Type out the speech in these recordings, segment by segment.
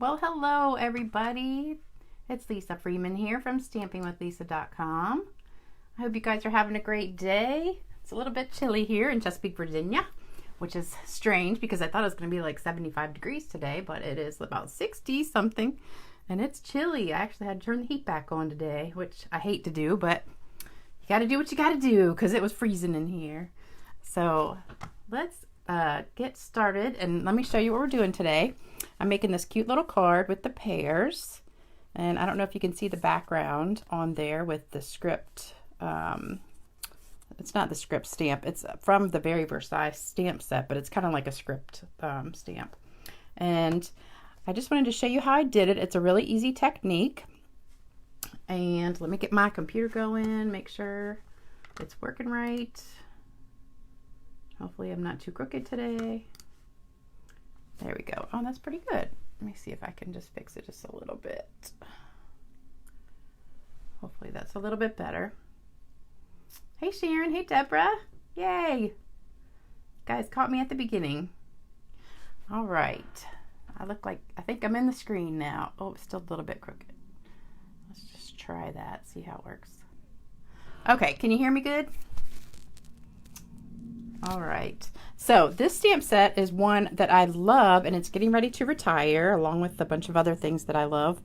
Well, hello everybody. It's Lisa Freeman here from stampingwithlisa.com. I hope you guys are having a great day. It's a little bit chilly here in Chesapeake, Virginia, which is strange because I thought it was going to be like 75 degrees today, but it is about 60 something and it's chilly. I actually had to turn the heat back on today, which I hate to do, but you got to do what you got to do because it was freezing in here. So let's get started and let me show you what we're doing today. I'm making this cute little card with the pears, and I don't know if you can see the background on there with the script. It's not the script stamp, it's from the Very Versailles stamp set, but it's kind of like a script stamp. And I just wanted to show you how I did it. It's a really easy technique. And let me get my computer going, make sure it's working right. Hopefully I'm not too crooked today. There we go. Oh, that's pretty good. Let me see if I can just fix it just a little bit. Hopefully that's a little bit better. Hey Sharon, hey Deborah. Yay. You guys caught me at the beginning. All right. I think I'm in the screen now. Oh, it's still a little bit crooked. Let's just try that, see how it works. Okay, can you hear me good? All right, so this stamp set is one that I love and it's getting ready to retire along with a bunch of other things that I love.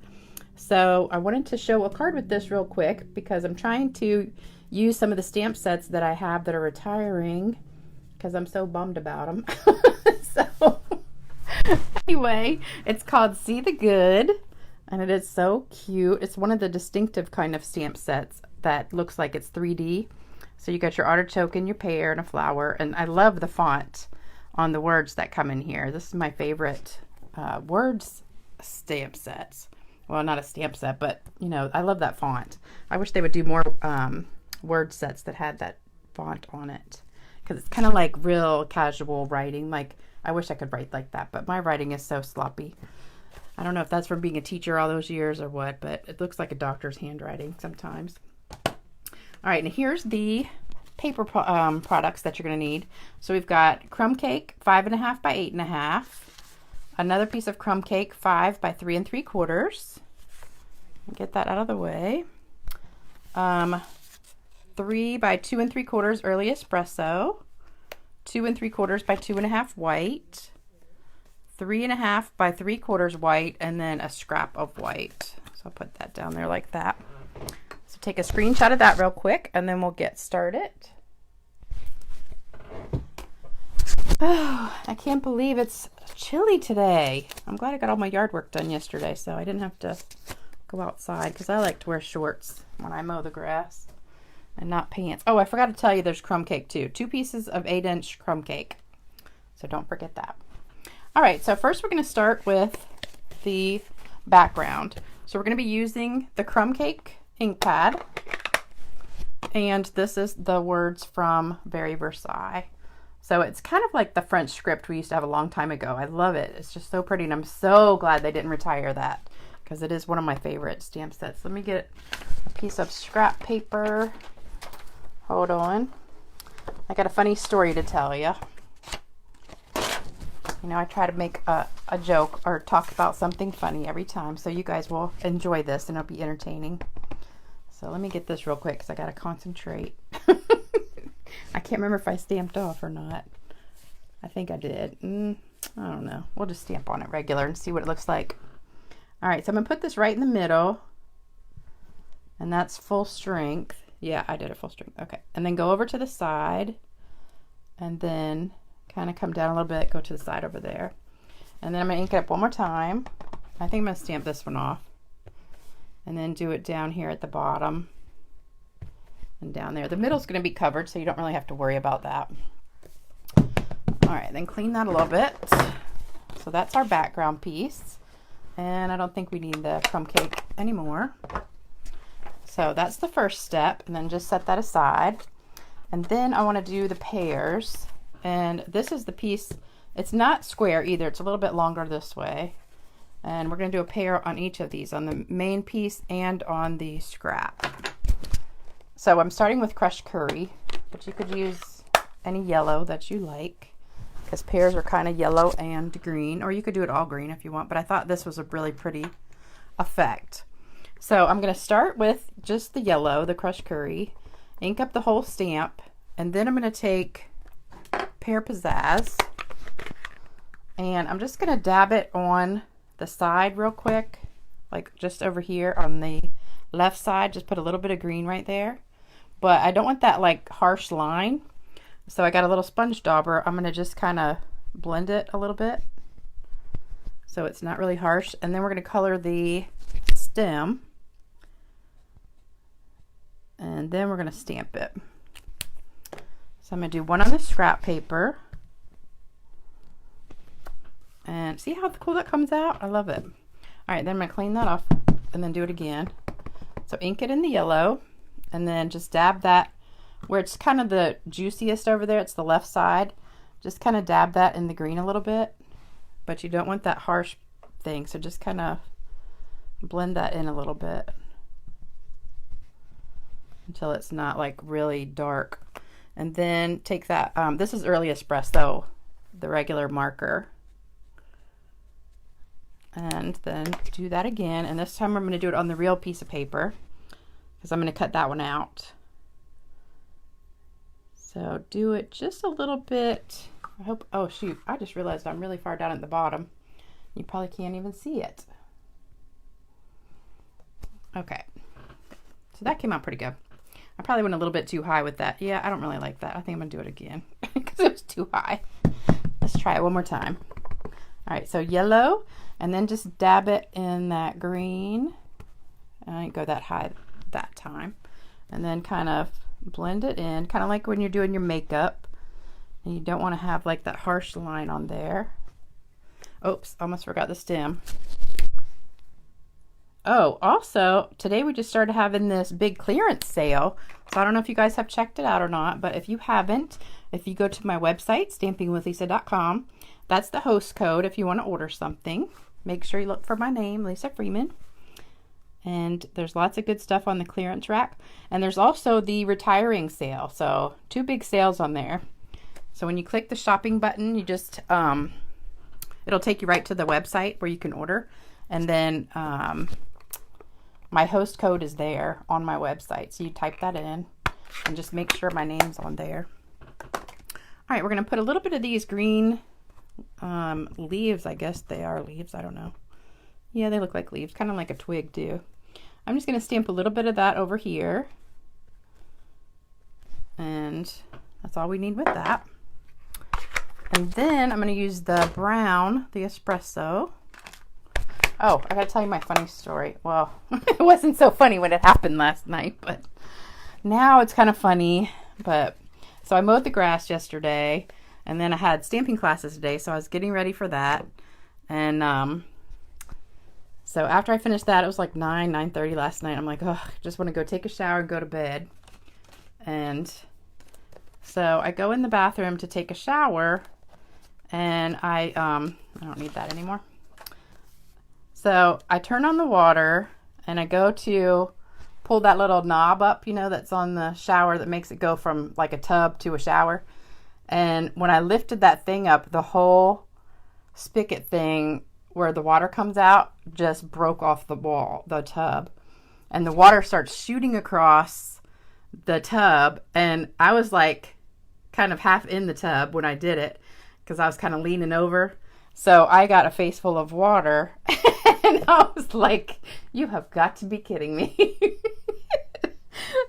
So I wanted to show a card with this real quick because I'm trying to use some of the stamp sets that I have that are retiring because I'm so bummed about them. So anyway, it's called See the Good and it is so cute. It's one of the distinctive kind of stamp sets that looks like it's 3D. So you got your artichoke and your pear and a flower, and I love the font on the words that come in here. This is my favorite words stamp sets. Well, not a stamp set, but you know, I love that font. I wish they would do more word sets that had that font on it because it's kind of like real casual writing. Like I wish I could write like that, but my writing is so sloppy. I don't know if that's from being a teacher all those years or what, but it looks like a doctor's handwriting sometimes. All right, and here's the paper products that you're going to need. So we've got crumb cake, 5.5 by 8.5. Another piece of crumb cake, 5 by 3 3/4. Get that out of the way. 3 by 2 3/4 early espresso. 2 3/4 by 2.5 white. 3.5 by 3/4 white, and then a scrap of white. So I'll put that down there like that. So take a screenshot of that real quick and then we'll get started. Oh, I can't believe it's chilly today. I'm glad I got all my yard work done yesterday so I didn't have to go outside because I like to wear shorts when I mow the grass and not pants. Oh, I forgot to tell you there's crumb cake too. 2 pieces of 8-inch crumb cake. So don't forget that. All right, so first we're going to start with the background. So we're going to be using the crumb cake ink pad, and this is the words from Very Versailles. So it's kind of like the French script we used to have a long time ago. I love it. It's just so pretty, and I'm so glad they didn't retire that because it is one of my favorite stamp sets. Let me get a piece of scrap paper. Hold on. I got a funny story to tell you. You know, I try to make a joke or talk about something funny every time, so you guys will enjoy this and it'll be entertaining. So let me get this real quick because I got to concentrate. I can't remember if I stamped off or not. I think I did. I don't know. We'll just stamp on it regular and see what it looks like. All right, so I'm going to put this right in the middle. And that's full strength. Yeah, I did it full strength. Okay. And then go over to the side. And then kind of come down a little bit. Go to the side over there. And then I'm going to ink it up one more time. I think I'm going to stamp this one off. And then do it down here at the bottom and down there. The middle's going to be covered, so you don't really have to worry about that. All right, then clean that a little bit. So that's our background piece. And I don't think we need the crumb cake anymore. So that's the first step, and then just set that aside. And then I want to do the pears. And this is the piece, it's not square either, it's a little bit longer this way. And we're going to do a pear on each of these, on the main piece and on the scrap. So I'm starting with crushed curry, but you could use any yellow that you like. because pears are kind of yellow and green, or you could do it all green if you want, but I thought this was a really pretty effect. So I'm going to start with just the yellow, the crushed curry, ink up the whole stamp, and then I'm going to take Pear Pizzazz, and I'm just going to dab it on the side real quick, like just over here on the left side. Just put a little bit of green right there, but I don't want that like harsh line. So I got a little sponge dauber. I'm going to just kind of blend it a little bit so it's not really harsh. And then we're going to color the stem. And then we're going to stamp it. So I'm going to do one on the scrap paper. And see how cool that comes out? I love it. All right, then I'm going to clean that off and then do it again. So ink it in the yellow and then just dab that where it's kind of the juiciest over there. It's the left side. Just kind of dab that in the green a little bit, but you don't want that harsh thing. So just kind of blend that in a little bit until it's not like really dark. And then take that, this is Early Espresso, the regular marker. And then do that again. And this time I'm going to do it on the real piece of paper because I'm going to cut that one out. So do it just a little bit. I hope, oh shoot, I just realized I'm really far down at the bottom. You probably can't even see it. Okay, so that came out pretty good. I probably went a little bit too high with that. Yeah, I don't really like that. I think I'm gonna do it again because it was too high. Let's try it one more time. All right, so yellow, and then just dab it in that green. I didn't go that high that time. And then kind of blend it in, kind of like when you're doing your makeup and you don't want to have like that harsh line on there. Oops, almost forgot the stem. Oh, also today we just started having this big clearance sale, so I don't know if you guys have checked it out or not, but if you haven't, if you go to my website stampingwithlisa.com, that's the host code if you want to order something. Make sure you look for my name, Lisa Freeman. And there's lots of good stuff on the clearance rack. And there's also the retiring sale. So 2 big sales on there. So when you click the shopping button, you just, it'll take you right to the website where you can order. And then my host code is there on my website. So you type that in and just make sure my name's on there. All right, we're going to put a little bit of these green leaves. I guess they are leaves. I don't know. Yeah, they look like leaves, kind of like a twig too. I'm just going to stamp a little bit of that over here. And that's all we need with that. And then I'm going to use the brown, the espresso. Oh, I got to tell you my funny story. Well, it wasn't so funny when it happened last night, but now it's kind of funny. But so I mowed the grass yesterday, and then I had stamping classes today, so I was getting ready for that. And so after I finished that, it was like 9:30 last night. I'm like, oh, I just want to go take a shower and go to bed. And so I go in the bathroom to take a shower, and I don't need that anymore. So I turn on the water, and I go to pull that little knob up, you know, that's on the shower that makes it go from like a tub to a shower. And when I lifted that thing up, the whole spigot thing where the water comes out just broke off the wall, the tub, and the water starts shooting across the tub. And I was like kind of half in the tub when I did it because I was kind of leaning over. So I got a face full of water and I was like, you have got to be kidding me.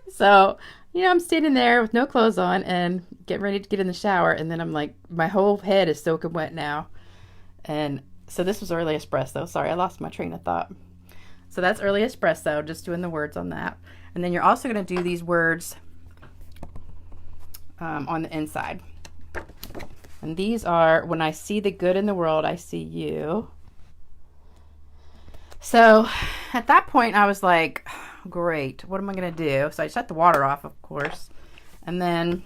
So, you know, I'm standing there with no clothes on and getting ready to get in the shower. And then I'm like, my whole head is soaking wet now. And so this was Early Espresso. Sorry, I lost my train of thought. So that's Early Espresso, just doing the words on that. And then you're also going to do these words on the inside. And these are, when I see the good in the world, I see you. So at that point, I was like, great, what am I going to do? So I shut the water off, of course. And then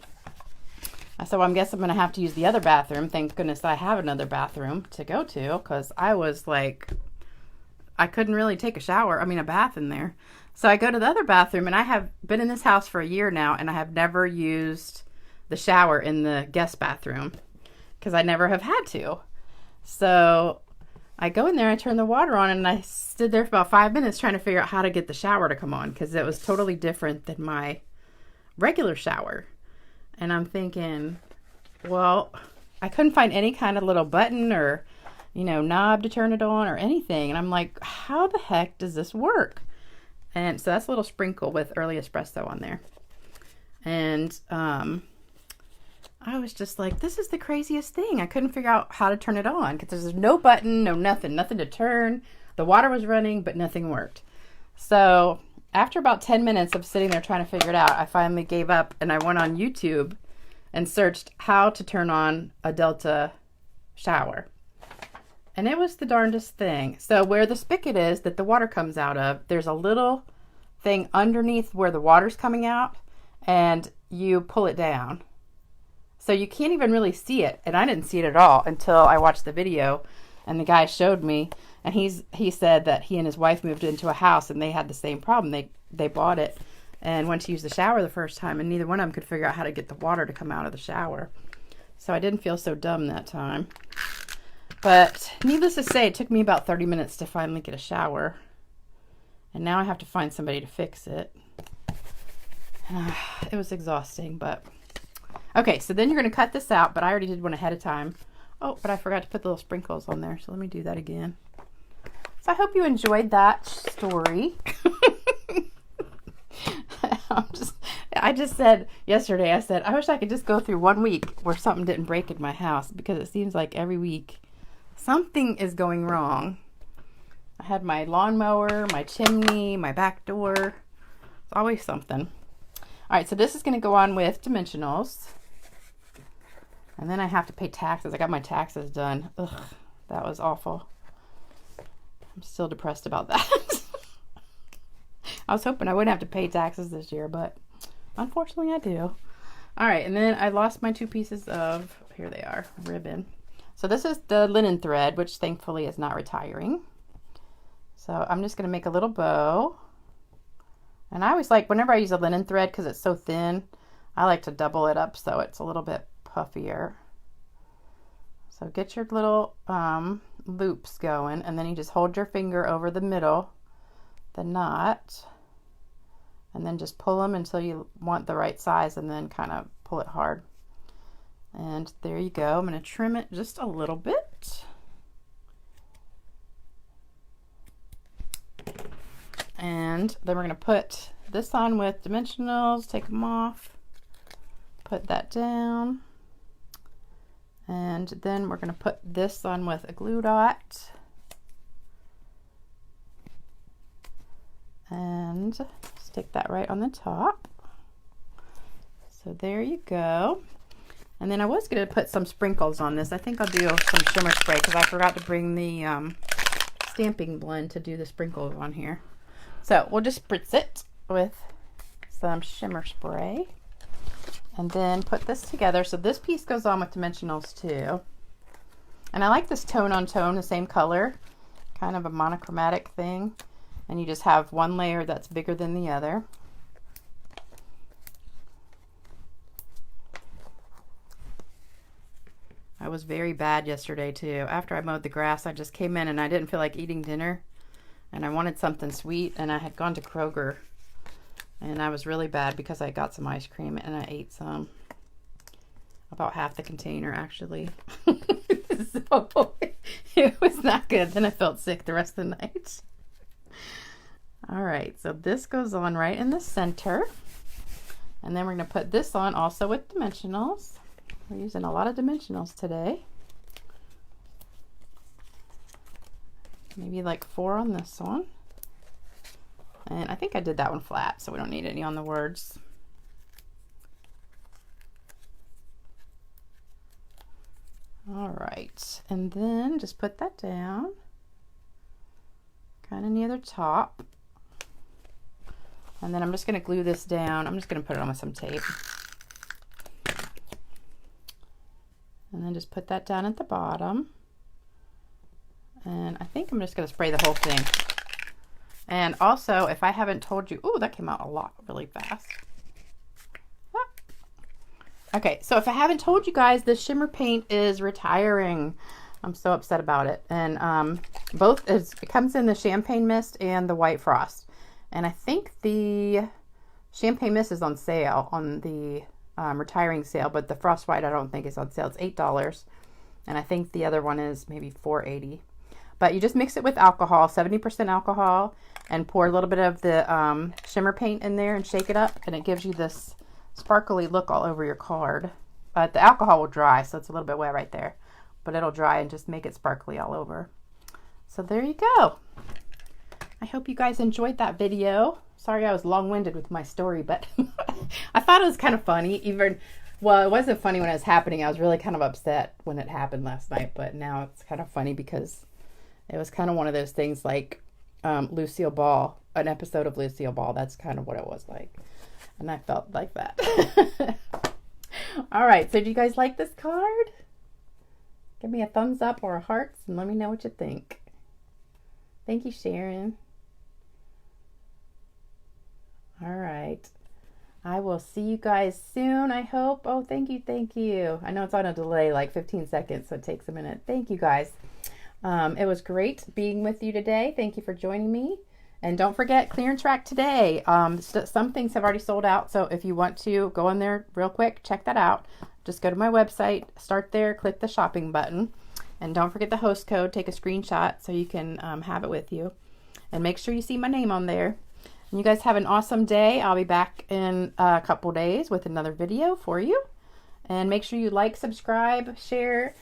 I said, well, I guess I'm going to have to use the other bathroom. Thank goodness I have another bathroom to go to, because I was like, I couldn't really take a bath in there. So I go to the other bathroom, and I have been in this house for a year now, and I have never used the shower in the guest bathroom. because I never have had to. So I go in there, I turn the water on, and I stood there for about 5 minutes trying to figure out how to get the shower to come on, because it was totally different than my regular shower. And I'm thinking, well, I couldn't find any kind of little button or, you know, knob to turn it on or anything. And I'm like, how the heck does this work? And so that's a little sprinkle with early espresso on there. And I was just like, this is the craziest thing. I couldn't figure out how to turn it on because there's no button, no nothing to turn. The water was running, but nothing worked. So after about 10 minutes of sitting there trying to figure it out, I finally gave up and I went on YouTube and searched how to turn on a Delta shower. And it was the darndest thing. So where the spigot is that the water comes out of, there's a little thing underneath where the water's coming out, and you pull it down. So you can't even really see it. And I didn't see it at all until I watched the video and the guy showed me. And he said that he and his wife moved into a house and they had the same problem. They bought it and went to use the shower the first time, and neither one of them could figure out how to get the water to come out of the shower. So I didn't feel so dumb that time. But needless to say, it took me about 30 minutes to finally get a shower. And now I have to find somebody to fix it. It was exhausting, but... Okay, so then you're going to cut this out, but I already did one ahead of time. Oh, but I forgot to put the little sprinkles on there, so let me do that again. So I hope you enjoyed that story. I just said yesterday, I said, I wish I could just go through 1 week where something didn't break in my house, because it seems like every week something is going wrong. I had my lawnmower, my chimney, my back door. It's always something. All right, so this is going to go on with dimensionals. And then I have to pay taxes. I got my taxes done. Ugh, that was awful. I'm still depressed about that. I was hoping I wouldn't have to pay taxes this year, but unfortunately I do. All right, and then I lost my 2 pieces of, here they are, ribbon. So this is the linen thread, which thankfully is not retiring. So I'm just going to make a little bow. And I always like, whenever I use a linen thread, because it's so thin, I like to double it up so it's a little bit puffier. So get your little loops going, and then you just hold your finger over the middle, the knot, and then just pull them until you want the right size, and then kind of pull it hard. And there you go. I'm going to trim it just a little bit. And then we're going to put this on with dimensionals, take them off, put that down. And then we're going to put this on with a glue dot. And stick that right on the top. So there you go. And then I was going to put some sprinkles on this. I think I'll do some shimmer spray because I forgot to bring the stamping blend to do the sprinkles on here. So we'll just spritz it with some shimmer spray and then put this together. So this piece goes on with dimensionals too. And I like this tone on tone, the same color, kind of a monochromatic thing. And you just have one layer that's bigger than the other. I was very bad yesterday too. After I mowed the grass, I just came in and I didn't feel like eating dinner. And I wanted something sweet, and I had gone to Kroger, and I was really bad because I got some ice cream and I ate some, about half the container actually. So it was not good. Then I felt sick the rest of the night. All right, so this goes on right in the center, and then we're going to put this on also with dimensionals. We're using a lot of dimensionals today. Maybe like 4 on this one. And I think I did that one flat, so we don't need any on the words. All right, and then just put that down, kind of near the top. And then I'm just going to glue this down. I'm just going to put it on with some tape. And then just put that down at the bottom. And I think I'm just going to spray the whole thing. And also, if I haven't told you, oh, that came out a lot really fast. Okay, so if I haven't told you guys, this shimmer paint is retiring. I'm so upset about it. And it comes in the champagne mist and the white frost. And I think the champagne mist is on sale on the retiring sale, but the frost white I don't think is on sale. It's $8. And I think the other one is maybe $4.80. But you just mix it with alcohol, 70% alcohol, and pour a little bit of the shimmer paint in there and shake it up, and it gives you this sparkly look all over your card. But the alcohol will dry, so it's a little bit wet right there. But it'll dry and just make it sparkly all over. So there you go. I hope you guys enjoyed that video. Sorry I was long-winded with my story, but I thought it was kind of funny. Well, it wasn't funny when it was happening. I was really kind of upset when it happened last night, but now it's kind of funny because it was kind of one of those things like Lucille Ball, an episode of Lucille Ball. That's kind of what it was like. And I felt like that. All right, so do you guys like this card? Give me a thumbs up or a heart and let me know what you think. Thank you, Sharon. All right. I will see you guys soon, I hope. Oh, thank you, thank you. I know it's on a delay, like 15 seconds, so it takes a minute. Thank you, guys. It was great being with you today. Thank you for joining me. And don't forget, clearance rack today. Some things have already sold out, so if you want to go in there real quick, check that out. Just go to my website, start there, click the shopping button, and don't forget the host code. Take a screenshot so you can have it with you. And make sure you see my name on there. And you guys have an awesome day. I'll be back in a couple days with another video for you. And make sure you like, subscribe, share,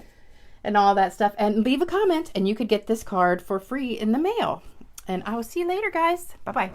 and all that stuff. And leave a comment, and you could get this card for free in the mail. And I will see you later, guys. Bye-bye.